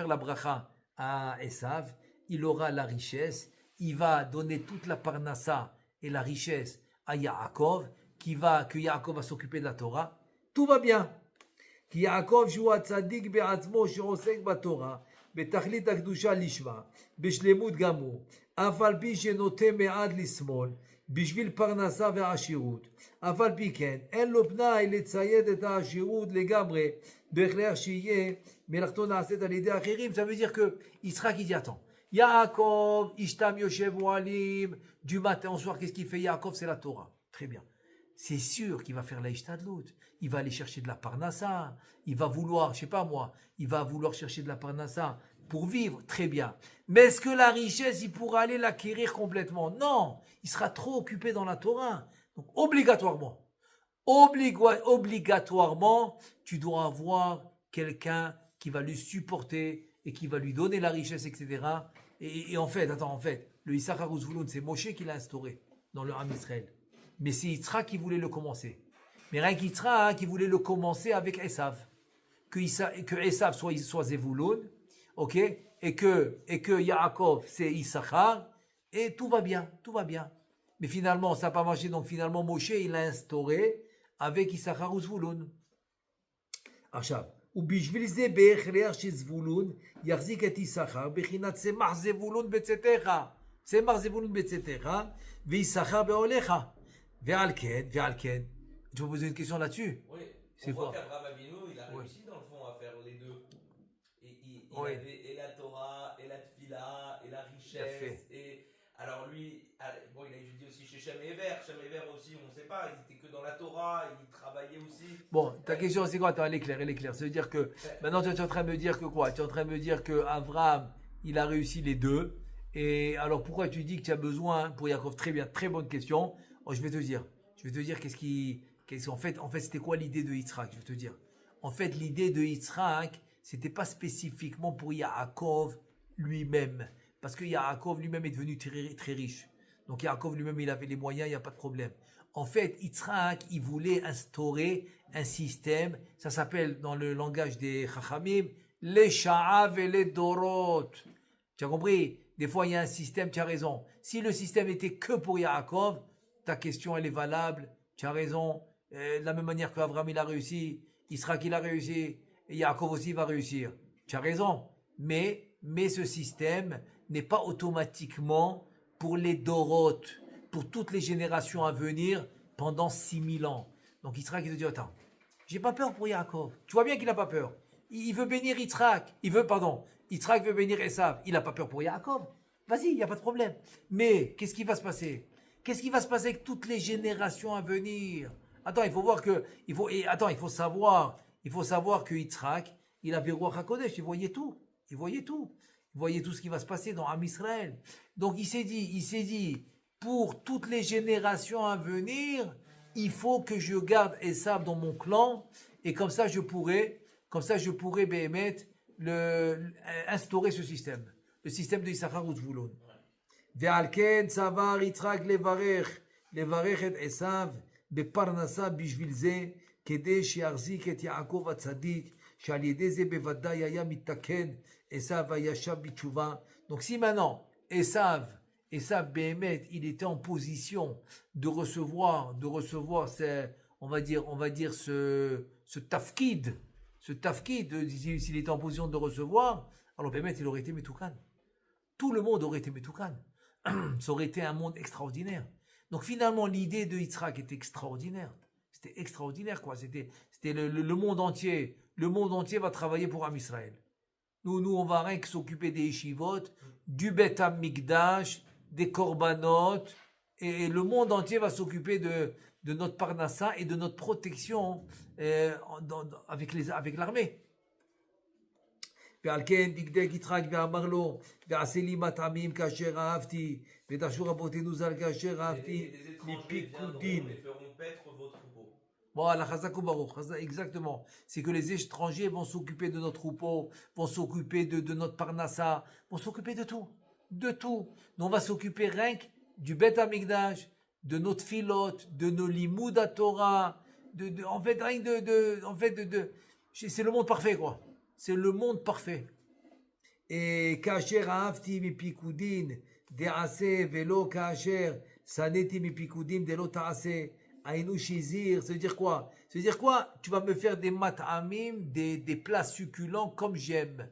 la bracha à Esav, il aura la richesse, il va donner toute la parnassa et la richesse à Yaakov, que Yaakov va s'occuper de la Torah. Tout va bien. כי יעקב שהוא הצדיק בעצמו שעוסק בתורה, בתכלית הקדושה לשמה, בשלמות גמור, אף על פי שנוטה מעט לשמאל, בשביל פרנסה ועשירות, אף על פי כן, אין לו פנאי לצייד את העשירות לגמרי, בהכרח שיהיה מלאכתו נעשית על ידי אחרים. Ça veut dire que Yitzhak il dit attends, Yaakov, Ishtam Yoshev Oalim, du matin au soir, qu'est-ce qu'il fait Yaakov? C'est la Torah. Très bien. C'est sûr qu'il va faire la Ishtadlut. Il va aller chercher de la parnassa. Il va vouloir, je sais pas moi, il va vouloir chercher de la parnassa pour vivre. Très bien. Mais est-ce que la richesse, il pourra aller l'acquérir complètement? Non. Il sera trop occupé dans la Torah. Donc, obligatoirement, tu dois avoir quelqu'un qui va lui supporter et qui va lui donner la richesse, etc. Et en fait, le Issachar ou Zvouloun, c'est Moshe qui l'a instauré dans le Ham Israël. Mais c'est Yitzhak qui voulait le commencer. Mais rien qu'Yitzhak qui voulait le commencer avec Esav. Que Esav soit Zevulun, ok, et que Yaakov c'est Issachar, et tout va bien. Mais finalement, ça n'a pas marché, donc finalement Moshe il l'a instauré avec Issachar ou Zvulun. עכשיו, ובשביל זה בהכרח שזבולון יחזיק את יששכר בחינת צמח זבולון בצאתך, ויששכר בעולך. ועל כן, tu peux poser une question là-dessus? Oui, c'est on voit quoi? qu'Abraham Avinu, il a réussi dans le fond à faire les deux. Et il Oui. avait et la Torah, et la Tfila, et la richesse. Et alors lui, bon, il a étudié aussi chez Shem et Ever. Shem et Ever aussi, on ne sait pas, ils étaient que dans la Torah, ils travaillaient aussi. Bon, ta question c'est quoi? Attends, elle est claire. Ça veut dire que maintenant tu es en train de me dire que quoi? Tu es en train de me dire que Abraham, il a réussi les deux. Et alors pourquoi tu dis que tu as besoin pour Yaakov? Très bien, très bonne question. Oh, je vais te dire en fait c'était quoi l'idée de Yitzhak? Je vais te dire. En fait, l'idée de Yitzhak, c'était pas spécifiquement pour Yaakov lui-même, parce que Yaakov lui-même est devenu très, très riche. Donc Yaakov lui-même, il avait les moyens, il n'y a pas de problème. En fait, Yitzhak, il voulait instaurer un système, ça s'appelle dans le langage des Chachamim, les Sha'av et les Dorot. Tu as compris? Des fois, il y a un système, tu as raison. Si le système était que pour Yaakov, ta question, elle est valable, tu as raison. De la même manière qu'Abraham, il a réussi, Yitzhak, il a réussi, et Yaakov aussi va réussir. Tu as raison. Mais ce système n'est pas automatiquement pour les Dorot, pour toutes les générations à venir pendant 6000 ans. Donc Yitzhak, il te dit, attends, j'ai pas peur pour Yaakov. Tu vois bien qu'il n'a pas peur. Il veut bénir Yitzhak. Yitzhak veut bénir Esav. Il n'a pas peur pour Yaakov. Vas-y, il n'y a pas de problème. Mais qu'est-ce qui va se passer? Qu'est-ce qui va se passer avec toutes les générations à venir? Attends, il faut savoir que Yitzhak, il avait Ruach HaKodesh, il voyait tout ce qui va se passer dans Am Israël. Donc il s'est dit, pour toutes les générations à venir, il faut que je garde Esav dans mon clan, et comme ça je pourrais Béhémet instaurer ce système, le système de Issachar ou Zvulun. ועל כן צבר יצחק לברך את עשיו בפרנסה בשביל זה, כדי שיחזיק את יעקב הצדיק, שעל ידי זה בוודאי היה מתקן עשיו וישב בתשובה. Donc si maintenant Esav Béhémet, il était en position de recevoir on va dire ce tafkid, s'il était en position de recevoir, alors Béhémet, il aurait été Metoukan. Tout le monde aurait été Metoukan. Ça aurait été un monde extraordinaire. Donc finalement, l'idée de Yitzhak était extraordinaire. C'était extraordinaire, quoi. C'était le monde entier. Le monde entier va travailler pour Am Israël. Nous, on va rien que s'occuper des yeshivot, du Bet HaMikdash, des korbanot, et le monde entier va s'occuper de notre parnassa et de notre protection avec l'armée. ועל כן דקדק יצחק ואמר לו, ועשה לי מטעמים כאשר אהבתי, ודרשו רבותינו ז"ל כאשר אהבתי, מפיקודין. Voilà, Chazak ou Baruch, exactement. C'est que les étrangers vont s'occuper de notre troupeau, vont s'occuper de notre parnassa, vont s'occuper de tout. De tout. Nous, on va s'occuper rien que du Beth Amikdash, de notre filote, de nos limoud à Torah, en fait, rien c'est le monde parfait, quoi. C'est le monde parfait. Et Kacher Aafti mi Pikudin, Dease, Velo Kacher, Saneti mi Pikudin, Delo Taase. Aïnou Shizir, ça veut dire quoi? Ça veut dire quoi? Tu vas me faire des mat'amim, des plats succulents comme j'aime.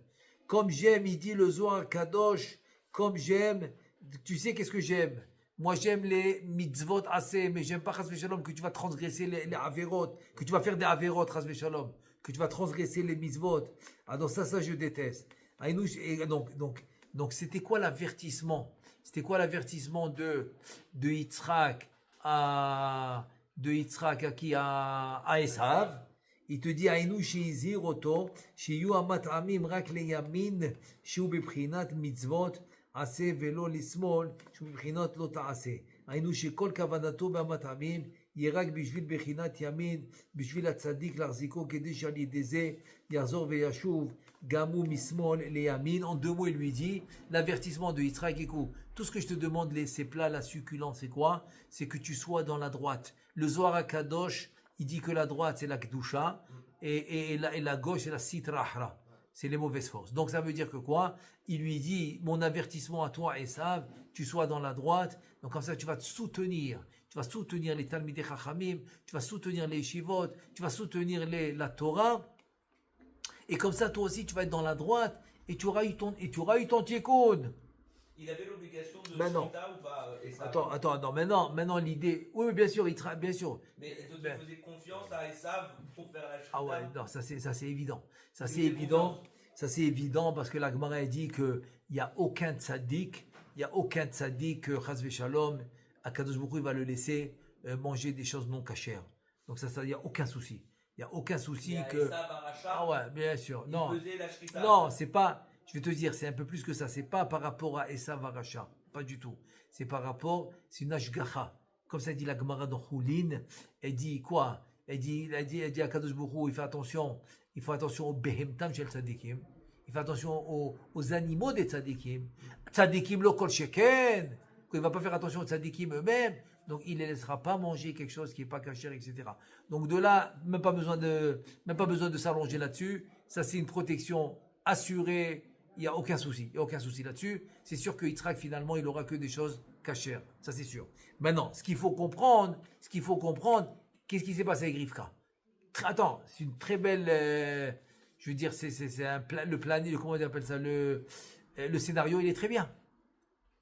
Comme j'aime, il dit le Zohar Kadosh, comme j'aime. Tu sais qu'est-ce que j'aime? Moi j'aime les mitzvot assez, mais j'aime pas Chas Shalom que tu vas transgresser les averot, que tu vas faire des averot Chas Shalom, que tu vas transgresser les mitzvot. Ah donc ça je déteste. Aïnou, et donc c'était quoi l'avertissement? C'était quoi l'avertissement de Yitzhak à Esav? Il te dit Aïnou sheizir oto sheyu amat'amim rak leyamin shehu bebchinat mitzvot ase velo lismol shehu bebchinat lo ta'ase. Aïnou shekol kavanato be'amat'amim yirak bishvil bechinat yamin bishvil atzadik larziko kedi shal yedeze yazor veyashuv gamu mismol leyamin. En deux mots, il lui dit l'avertissement de Yitzhak, écoute, tout ce que je te demande, ces plats, la succulence, c'est quoi? C'est que tu sois dans la droite. Le Zohar HaKadosh, il dit que la droite, c'est la Kedusha, et la gauche, c'est la Sitra. C'est les mauvaises forces. Donc ça veut dire que quoi? Il lui dit, mon avertissement à toi, Esav, tu sois dans la droite, donc comme ça tu vas te soutenir. Tu vas soutenir les Talmidei Chachamim, tu vas soutenir les Shivot, tu vas soutenir la Torah, et comme ça toi aussi tu vas être dans la droite, et tu auras eu ton tikkun. Il avait l'obligation de Shrita ou pas? Attends, maintenant l'idée, oui bien sûr, bien sûr. Mais il faisait confiance à Esav pour faire la Shrita. Ah ouais, non, ça c'est évident. Ça c'est évident parce que la Gemara dit que il y a aucun tzaddik que Chas v'Shalom, Akadosh Baruch Hu va le laisser manger des choses non cachères. Donc ça il y a aucun souci. Il y a aucun souci que Esav Aracha, ah ouais, bien sûr. il faisait la Shrita. Non, c'est pas. Je vais te dire, c'est un peu plus que ça. C'est pas par rapport à Esav Aracha, pas du tout. C'est par rapport, c'est une ashgacha. Comme ça dit la Gemara dans Choulin. Elle dit quoi? Elle dit à Kadosh Baruch Hu, il faut attention aux behemtam shel tzadikim. Il fait attention aux animaux des tzadikim. Tzadikim lo kol sheken. Il va pas faire attention aux tzadikim eux-mêmes. Donc il ne les laissera pas manger quelque chose qui n'est pas caché, etc. Donc de là, même pas besoin de s'allonger là-dessus. Ça c'est une protection assurée. Il n'y a aucun souci. Il n'y a aucun souci là-dessus. C'est sûr que Yitzhak, finalement, il n'aura que des choses cachères. Ça, c'est sûr. Maintenant, ce qu'il faut comprendre, qu'est-ce qui s'est passé avec Rivka? Attends, c'est une très belle... je veux dire, c'est le planning, comment on appelle ça? Le scénario, il est très bien.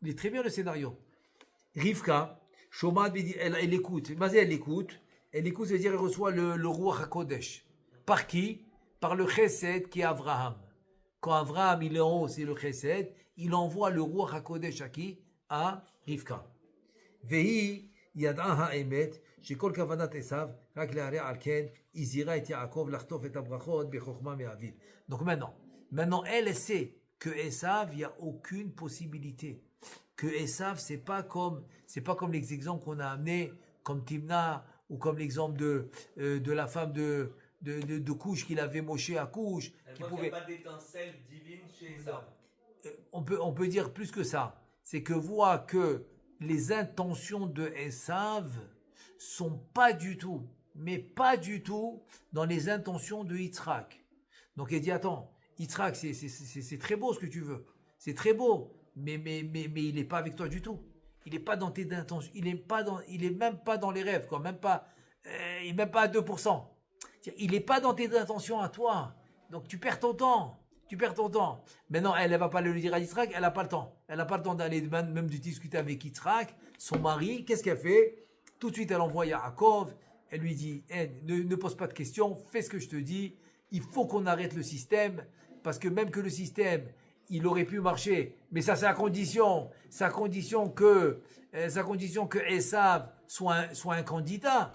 Il est très bien, le scénario. Rivka, Shomad, elle écoute. Mazé, elle écoute, ça veut dire, elle reçoit le Ruach HaKodesh. Par qui? Par le Chesed qui est Abraham. Quand Avraham il est en haut, c'est le Chesed, il envoie le Ruach HaKodesh à qui? À Rivka. Vehi yad'a ha'emet, shekol kavanat Esav, rak le'areh al ken, izira et Yaakov lachtof et abrachot bechokma me'aviv. Donc maintenant elle sait que Esav, il n'y a aucune possibilité. Que Esav, c'est pas comme les exemples qu'on a amenés, comme Timna, ou comme l'exemple de la femme de Couche qu'il avait Moshe à Couche. Il n'y a pas d'étincelle divine chez Esav. On peut dire plus que ça. C'est que voit que les intentions de Esav sont pas du tout dans les intentions de Yitzhak. Donc il dit attends, Yitzhak c'est très beau ce que tu veux, c'est très beau, mais il n'est pas avec toi du tout. Il n'est pas dans tes intentions, il est même pas dans les rêves, quoi, il n'est même pas à 2%. Il n'est pas dans tes intentions à toi. Donc tu perds ton temps. Maintenant, elle ne va pas le dire à Yitzhak, elle n'a pas le temps. Elle n'a pas le temps d'aller même de discuter avec Yitzhak, son mari. Qu'est-ce qu'elle fait? Tout de suite, elle envoie Yaakov. Elle lui dit, ne pose pas de questions, fais ce que je te dis. Il faut qu'on arrête le système. Parce que même que le système, il aurait pu marcher. Mais ça, c'est à condition que Esav soit un candidat.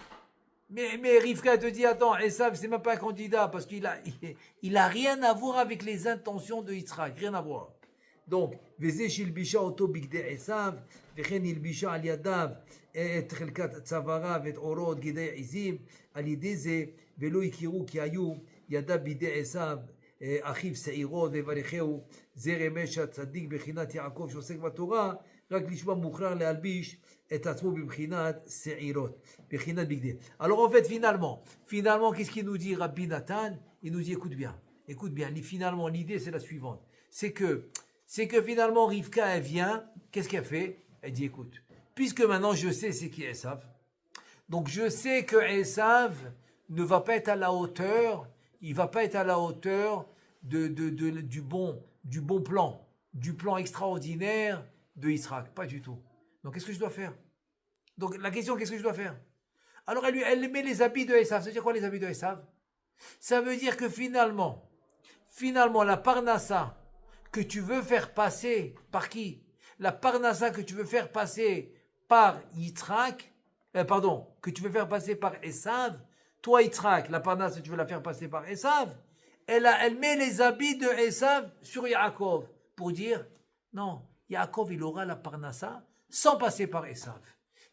Mais Rivka te dit, attends, Esav, c'est même pas un candidat, parce qu'il a rien à voir avec les intentions de Yitzhak, rien à voir. Donc, וזה שהלבישה אותו בגדי עשיו, וכן הלבישה על ידיו את חלקת צווארה ואת עורו את גידי עזים, על ידי זה ולא הכירו כי היו ידיו בידי עשיו, אחיו שעירו ויברכהו, זה רמז שהצדיק בחינת יעקב שעוסק בתורה, רק לשמה מוכרח להלביש את עצמו בבחינת שעירות, בחינת בגדי. Alors en fait, finalement, qu'est-ce qu'il nous dit Rabbi Nathan? Il nous dit, écoute bien, finalement, l'idée c'est la suivante, c'est que finalement, Rivka, elle vient, qu'est-ce qu'elle fait? Elle dit, écoute, puisque maintenant je sais c'est qui Esav, donc je sais que Esav ne va pas être à la hauteur, il va pas être à la hauteur du bon plan, du plan extraordinaire de Yitzhak, pas du tout. Donc qu'est-ce que je dois faire? Donc la question, qu'est-ce que je dois faire? Alors elle met les habits de Esav. Ça veut dire quoi les habits de Esav? Ça veut dire que finalement, la parnassa que tu veux faire passer par qui? La parnassa que tu veux faire passer par Yitzhak, que tu veux faire passer par Esav, toi Yitzhak, la parnassa tu veux la faire passer par Esav, elle met les habits de Esav sur Yaakov pour dire, non, Yaakov il aura la parnassa sans passer par Esav.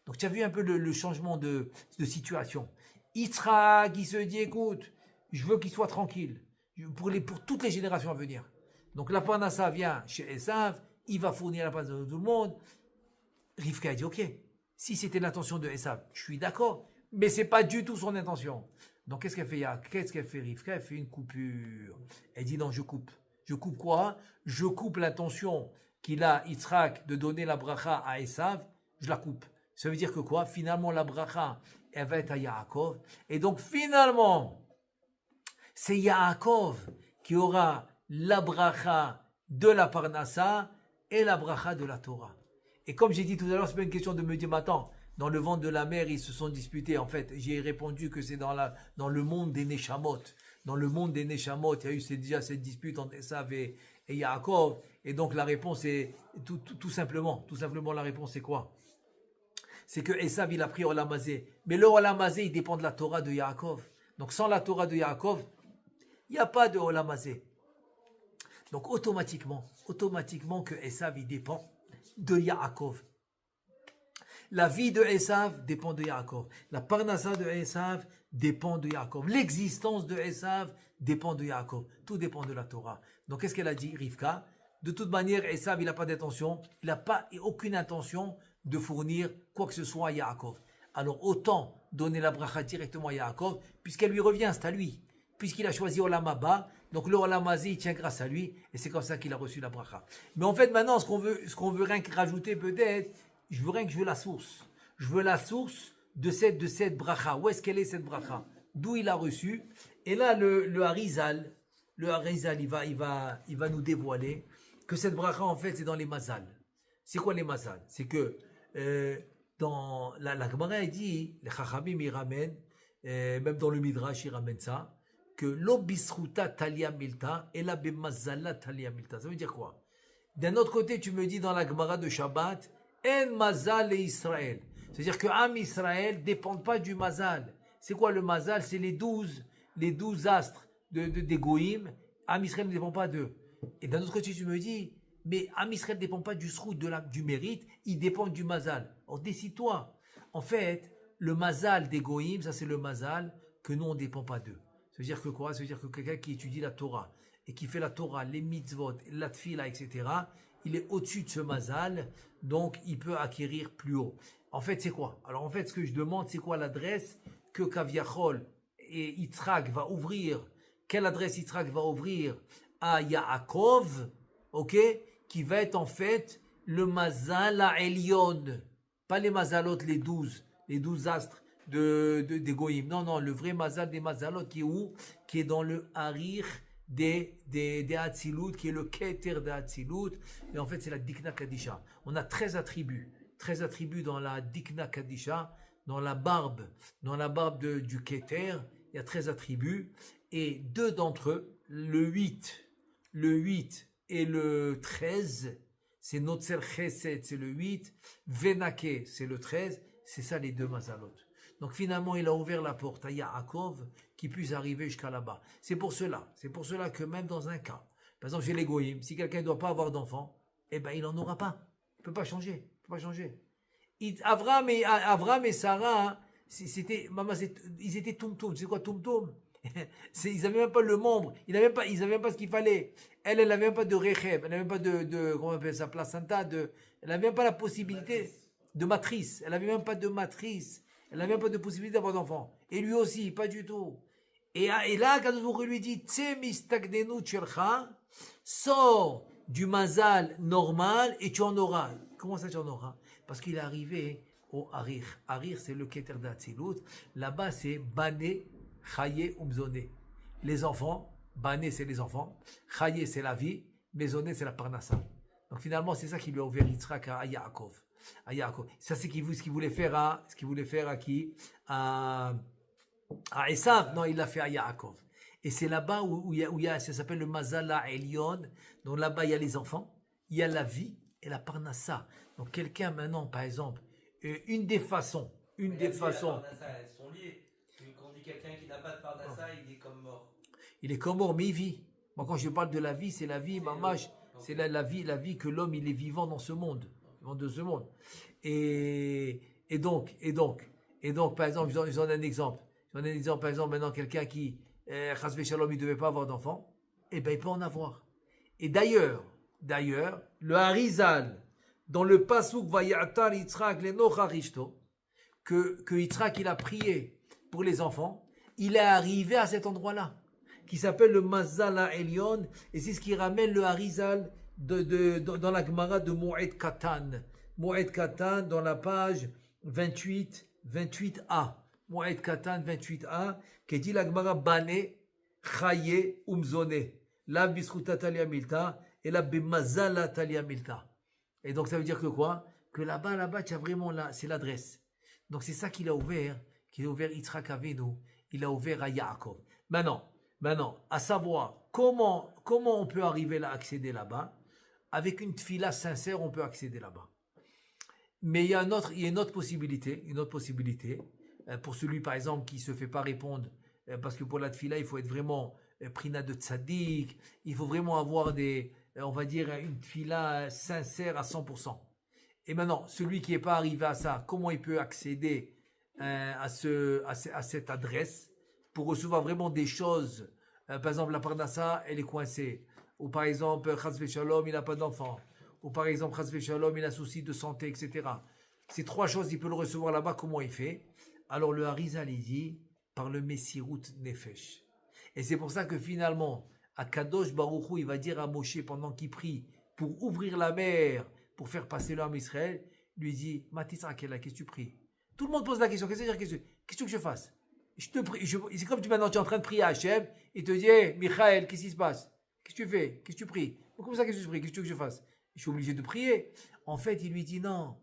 Donc tu as vu un peu le changement de situation. Yitzhak il se dit, écoute, je veux qu'il soit tranquille pour toutes les générations à venir. Donc la parnassa vient chez Esav, il va fournir la parnassa de tout le monde. Rivka dit ok, si c'était l'intention de Esav, je suis d'accord, mais c'est pas du tout son intention. Donc qu'est-ce qu'elle fait Rivka? Elle fait une coupure. Elle dit non, je coupe. Je coupe quoi? Je coupe l'intention qu'il a Yitzhak de donner la bracha à Esav, je la coupe. Ça veut dire que quoi? Finalement la bracha, elle va être à Yaakov. Et donc finalement, c'est Yaakov qui aura la bracha de la parnassa et la bracha de la Torah. Et comme j'ai dit tout à l'heure, c'est pas une question de me dire, mais attends, dans le ventre de la mer, ils se sont disputés. En fait, j'ai répondu que c'est dans le monde des Neshamot. Dans le monde des Neshamot, il y a eu déjà cette dispute entre Esav et Yaakov. Et donc la réponse est, tout simplement, la réponse c'est quoi? C'est que Esav, il a pris Olam Hazé. Mais le Olam Hazé, il dépend de la Torah de Yaakov. Donc sans la Torah de Yaakov, il n'y a pas de Olam Hazé. Donc automatiquement que Esav il dépend de Yaakov. La vie de Esav dépend de Yaakov. La parnassa de Esav dépend de Yaakov. L'existence de Esav dépend de Yaakov. Tout dépend de la Torah. Donc qu'est-ce qu'elle a dit, Rivka? De toute manière, Esav il n'a pas d'intention, il n'a pas aucune intention de fournir quoi que ce soit à Yaakov. Alors autant donner la bracha directement à Yaakov, puisqu'elle lui revient, c'est à lui. Puisqu'il a choisi Olam Haba, donc le Olam Hazé, il tient grâce à lui, et c'est comme ça qu'il a reçu la bracha. Mais en fait, maintenant, ce qu'on veut rien que rajouter peut-être, je veux la source. Je veux la source de cette bracha. Où est-ce qu'elle est cette bracha? D'où il a reçu? Et là, le Harizal, il va nous dévoiler que cette bracha, en fait, c'est dans les mazal. C'est quoi les mazal? C'est que dans la Gemara, il dit, les Chachamim, ils ramènent, même dans le Midrash, ils ramènent ça, que l'obisruta talia milta et la bemazala talia milta. Ça veut dire quoi? D'un autre côté, tu me dis dans la Gemara de Shabbat, en mazal et Israël. C'est-à-dire que Am Israël ne dépend pas du mazal. C'est quoi le mazal? C'est les 12 astres des Goïm. Am Israël ne dépend pas d'eux. Et d'un autre côté, tu me dis, mais Am Israël ne dépend pas du srout, du mérite, il dépend du mazal. Alors décide-toi. En fait, le mazal des Goïm, ça c'est le mazal que nous, on ne dépend pas d'eux. Ça veut dire que quoi? Ça veut dire que quelqu'un qui étudie la Torah et qui fait la Torah, les mitzvot, la tfila, etc., il est au-dessus de ce mazal, donc il peut acquérir plus haut. En fait, c'est quoi? Alors en fait, ce que je demande, c'est quoi l'adresse que Kaviachol et Yitzhak va ouvrir? Quelle adresse Yitzhak va ouvrir à Yaakov, ok? Qui va être en fait le mazal à Elion, pas les mazalot, les 12 astres des Goïm. Non, le vrai mazal des mazalot qui est où? Qui est dans le harir des Hatzilut, qui est le Keter des Hatzilut. Et en fait, c'est la Dikna Kadisha. On a 13 attributs dans la Dikna Kadisha, dans la barbe du Keter. Il y a 13 attributs. Et deux d'entre eux, le 8 et le 13, c'est Notzer Chesed, c'est le 8, Venake, c'est le 13, c'est ça les deux mazalot. Donc finalement, il a ouvert la porte à Yaakov qui puisse arriver jusqu'à là-bas. C'est pour cela que même dans un cas, par exemple chez les Goïm, si quelqu'un ne doit pas avoir d'enfant, eh ben il n'en aura pas. Il ne peut pas changer. Il peut pas changer. Avram et Sarah, hein, ils étaient toum-toum. C'est quoi toum-toum? Ils n'avaient même pas le membre. Ils n'avaient même pas ce qu'il fallait. Elle n'avait même pas de rechev. Elle n'avait même pas comment on appelle ça, placenta. Elle n'avait même pas la possibilité de matrice. Elle n'avait même pas de matrice. Elle n'avait même pas de possibilité d'avoir d'enfant. Et lui aussi, pas du tout. Et là, Kadosh Baruch Hu lui dit, Tse mistakdenut shelcha, sors du mazal normal et tu en auras. Comment ça tu en auras? Parce qu'il est arrivé au Harir. Harir, c'est le Keter d'Atzilut. Là-bas, c'est Bané, Chaye, Umzoné. Les enfants, Bané, c'est les enfants. Chaye, c'est la vie. Mezoné, c'est la Parnassa. Donc finalement, c'est ça qui lui a ouvert Yitzhak à Yaakov. Ça, c'est ce qu'il voulait faire à qui? À Esav. Non, il l'a fait à Yaakov. Et c'est là-bas où il y a, ça s'appelle le Mazala Elion. Donc là-bas, il y a les enfants, il y a la vie et la Parnassa. Donc quelqu'un maintenant, par exemple, une des façons. La Parnassa, elles sont liées. Quand on dit quelqu'un qui n'a pas de Parnassa, il est comme mort. Il est comme mort, mais il vit. Moi, quand je parle de la vie, c'est la vie, mamage. C'est la vie que l'homme, il est vivant dans ce monde. De ce monde. Et donc, par exemple, je donne un exemple. Par exemple, maintenant, quelqu'un qui, Chas Shalom, il ne devait pas avoir d'enfant, eh bien, il peut en avoir. Et d'ailleurs, le Harizal, dans le Pasuk Vayatar Yitzhak Lenoch Harishto, que Yitzhak, il a prié pour les enfants, il est arrivé à cet endroit-là, qui s'appelle le Mazala Elion, et c'est ce qui ramène le Harizal dans la Gemara de Moed Katan. Moed Katan, dans la page 28a. Moed Katan 28a, qui dit la Gemara Bane, Chaye, Umzone. La Bisruta Talia Milta, et la Bemazala Talia Milta. Et donc ça veut dire que quoi? Que là-bas, tu as vraiment là, c'est l'adresse. Donc c'est ça qu'il a ouvert Yitzhak Avinu, il a ouvert à Yaakov. Maintenant, à savoir comment on peut arriver à accéder là-bas. Avec une tfila sincère, on peut accéder là-bas. Mais il y a une autre possibilité, pour celui par exemple qui se fait pas répondre, parce que pour la tfila, il faut être vraiment prina de tzaddik, il faut vraiment avoir on va dire une tfila sincère à 100%. Et maintenant, celui qui n'est pas arrivé à ça, comment il peut accéder à cette adresse pour recevoir vraiment des choses? Par exemple, la Parnassa, elle est coincée. Ou par exemple, Chas Shalom, il n'a pas d'enfant. Ou par exemple, Chas Shalom, il a souci de santé, etc. Ces trois choses, il peut le recevoir là-bas, comment il fait? Alors le Harizal, il dit, par le Messirut Nefesh. Et c'est pour ça que finalement, à Kadosh Baruch Hu, il va dire à Moshe, pendant qu'il prie, pour ouvrir la mer, pour faire passer l'homme Israël, lui dit, Matissa, qu'est-ce que tu pries? Tout le monde pose la question, qu'est-ce que je fasse? Je te prie, c'est comme maintenant tu es en train de prier à Hachem, il te dit, hey, Michael, qu'est-ce qui se passe? Qu'est-ce que tu fais? Qu'est-ce que tu pries? Comment ça, qu'est-ce que tu pries? Qu'est-ce que tu veux que je fasse? Je suis obligé de prier. En fait, il lui dit non.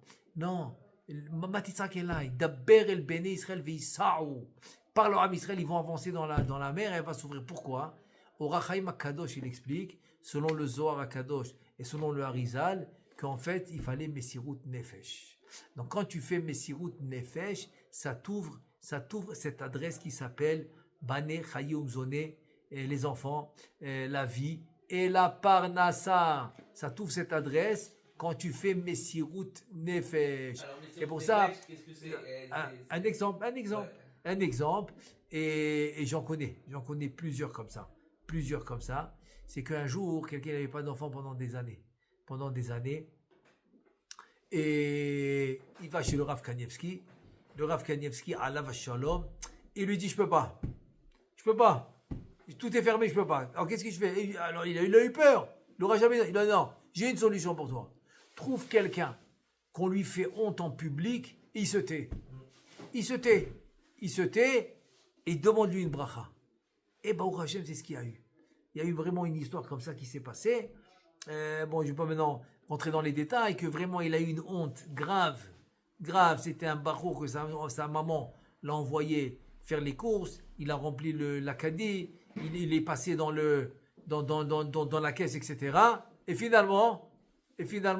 Matitzak est là. Daber el bene Israël veisa'u. Par leur âme Israël, ils vont avancer dans la mer et elle va s'ouvrir. Pourquoi? Au Rachaim HaKadosh, il explique, selon le Zohar HaKadosh et selon le Harizal, qu'en fait, il fallait Messirut Nefesh. Donc, quand tu fais Messirut Nefesh, ça t'ouvre cette adresse qui s'appelle Bane Chayum Zone, les enfants, la vie et la Parnassa. Ça t'ouvre cette adresse quand tu fais Messirut Nefesh. Et pour ça, qu'est-ce que c'est? un exemple, et j'en connais plusieurs comme ça. C'est qu'un jour, quelqu'un n'avait pas d'enfant pendant des années. Et il va chez le Rav Kanievski. Le Rav Kanievski, Alav Shalom, il lui dit, je peux pas. Tout est fermé, je peux pas. Alors qu'est-ce que je fais? Alors il a eu peur. Il n'aura jamais. Il a dit, non, j'ai une solution pour toi. Trouve quelqu'un qu'on lui fait honte en public, et il se tait. Et demande-lui une bracha. Et Baruch Hashem, c'est ce qu'il y a eu. Il y a eu vraiment une histoire comme ça qui s'est passée. Je ne vais pas maintenant rentrer dans les détails, que vraiment il a eu une honte grave. C'était un barreau que sa maman l'a envoyé faire les courses. Il a rempli l'acadie. Il est passé dans la caisse, etc. Et finalement,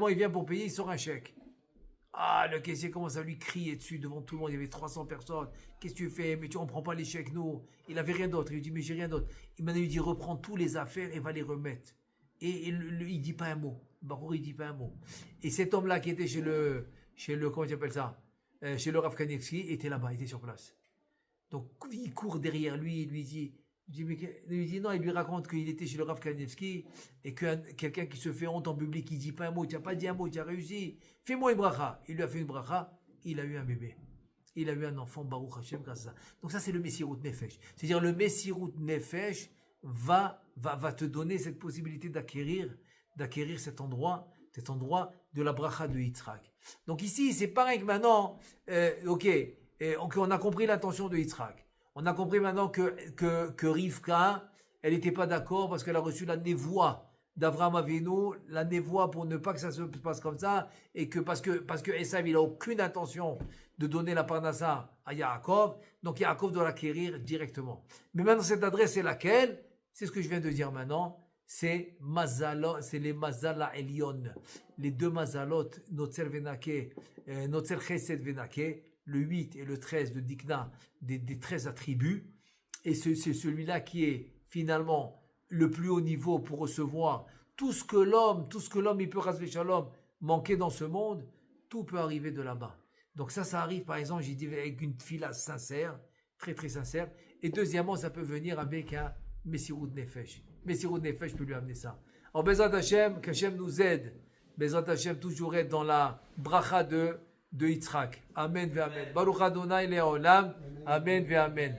il vient pour payer, il sort un chèque. Ah, le caissier commence à lui crier dessus devant tout le monde. Il y avait 300 personnes. Qu'est-ce que tu fais? Mais on ne prend pas les chèques, nous. Il n'avait rien d'autre. Il lui dit, mais j'ai rien d'autre. Il m'a dit, reprends tous les affaires et va les remettre. Et il dit pas un mot. Barour, il dit pas un mot. Et cet homme-là qui était chez le comment tu appelles ça, chez le Rav Kanievski, était là-bas, était sur place. Donc il court derrière lui, il lui dit non, il lui raconte qu'il était chez le Rav Kanievski et que quelqu'un qui se fait honte en public, il dit pas un mot, tu n'as pas dit un mot, tu as réussi, fais-moi une bracha. Il lui a fait une bracha, il a eu un bébé. Il a eu un enfant, Baruch Hashem, grâce à ça. Donc ça, c'est le Messirut Nefesh. C'est-à-dire le Messirut Nefesh va te donner cette possibilité d'acquérir cet endroit de la bracha de Yitzhak. Donc ici, c'est pareil que maintenant, on a compris l'intention de Yitzhak. On a compris maintenant que Rivka, elle n'était pas d'accord parce qu'elle a reçu la névoie d'Avraham Avinu, la névoie pour ne pas que ça se passe comme ça, et que parce que Esav, il n'a aucune intention de donner la parnassa à Yaakov, donc Yaakov doit l'acquérir directement. Mais maintenant, cette adresse est laquelle? C'est ce que je viens de dire maintenant. C'est les Mazala Elion, les deux Mazalot, Notzer Venake, Notzer Chesed Venake, le 8 et le 13 de Dikna, des 13 attributs. Et c'est celui-là qui est finalement le plus haut niveau pour recevoir tout ce que l'homme il peut rasver shalom manquer dans ce monde, tout peut arriver de là-bas. Donc ça arrive par exemple, j'ai dit avec une fila sincère, très très sincère. Et deuxièmement, ça peut venir avec un Messirut Nefesh. Messirut Nefesh peut lui amener ça. Alors Bezrat Hashem, qu'Hashem nous aide. Bezrat Hashem toujours être dans la bracha de Yitzhak. Amen ve amen. Baruch Adonai le'olam. Amen ve amen.